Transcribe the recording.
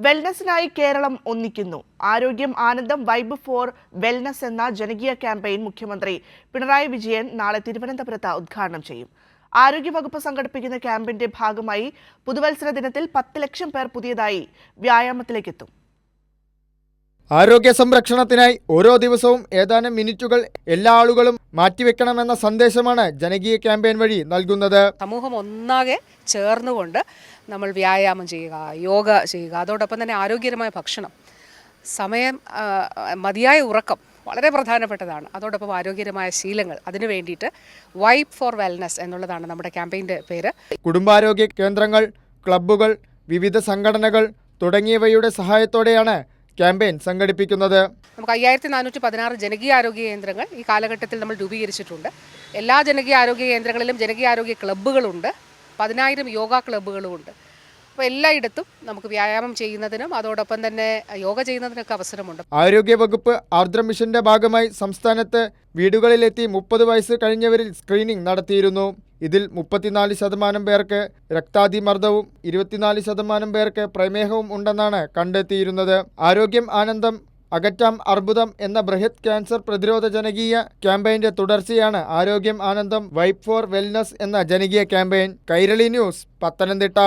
വെൽനസിനായി കേരളം ഒന്നിക്കുന്നു. ആരോഗ്യം ആനന്ദം vibe four wellness എന്ന ജനകീയ ക്യാമ്പയിൻ മുഖ്യമന്ത്രി പിണറായി വിജയൻ നാളെ തിരുവനന്തപുരത്ത് ഉദ്ഘാടനം ചെയ്യും. ആരോഗ്യവകുപ്പ് സംഘടിപ്പിക്കുന്ന ക്യാമ്പയിന്റെ ഭാഗമായി പുതുവത്സര ദിനത്തിൽ 10 ലക്ഷം പേർ പുതിയതായി വ്യായാമത്തിലേക്കെത്തും. ആരോഗ്യ സംരക്ഷണത്തിനായി ഓരോ ദിവസവും ഏതാനും മിനിറ്റുകൾ എല്ലാ ആളുകളും മാറ്റിവെക്കണമെന്ന സന്ദേശമാണ് ജനകീയ ക്യാമ്പയിൻ വഴി നൽകുന്നത്. സമൂഹം ഒന്നാകെ ചേർന്നുകൊണ്ട് നമ്മൾ വ്യായാമം ചെയ്യുക, യോഗ ചെയ്യുക, അതോടൊപ്പം തന്നെ ആരോഗ്യകരമായ ഭക്ഷണം, സമയം മതിയായ ഉറക്കം വളരെ പ്രധാനപ്പെട്ടതാണ്. അതോടൊപ്പം ആരോഗ്യകരമായ ശീലങ്ങൾ, അതിനു വേണ്ടിയിട്ട് വൈബ് ഫോർ വെൽനസ് എന്നുള്ളതാണ് നമ്മുടെ ക്യാമ്പയിൻ്റെ പേര്. കുടുംബാരോഗ്യ കേന്ദ്രങ്ങൾ, ക്ലബ്ബുകൾ, വിവിധ സംഘടനകൾ തുടങ്ങിയവയുടെ സഹായത്തോടെയാണ് ക്യാമ്പയിൻ സംഘടിപ്പിക്കുന്നത്. നമുക്ക് 5416 ജനകീയ ആരോഗ്യ കേന്ദ്രങ്ങൾ ഈ കാലഘട്ടത്തിൽ നമ്മൾ രൂപീകരിച്ചിട്ടുണ്ട്. എല്ലാ ജനകീയ ആരോഗ്യ കേന്ദ്രങ്ങളിലും ജനകീയ ആരോഗ്യ ക്ലബ്ബുകളുണ്ട്. 10,000 യോഗ ക്ലബ്ബുകളുമുണ്ട്. അപ്പോൾ എല്ലായിടത്തും നമുക്ക് വ്യായാമം ചെയ്യുന്നതിനും അതോടൊപ്പം തന്നെ യോഗ ചെയ്യുന്നതിനൊക്കെ അവസരമുണ്ട്. ആരോഗ്യവകുപ്പ് ആർദ്ര മിഷന്റെ ഭാഗമായി സംസ്ഥാനത്ത് വീടുകളിലെത്തി 30 വയസ്സ് കഴിഞ്ഞവരിൽ സ്ക്രീനിംഗ് നടത്തിയിരുന്നു. ഇതിൽ 34% പേർക്ക് രക്താതിമർദ്ദവും 24% പേർക്ക് പ്രമേഹവും ഉണ്ടെന്നാണ് കണ്ടെത്തിയിരുന്നത്. ആരോഗ്യം ആനന്ദം അകറ്റാം അർബുദം എന്ന ബൃഹത് ക്യാൻസർ പ്രതിരോധ ജനകീയ ക്യാമ്പയിന്റെ തുടർച്ചയാണ് ആരോഗ്യം ആനന്ദം വൈബ് ഫോർ വെൽനസ് എന്ന ജനകീയ ക്യാമ്പയിൻ. കൈരളി ന്യൂസ്, പത്തനംതിട്ട.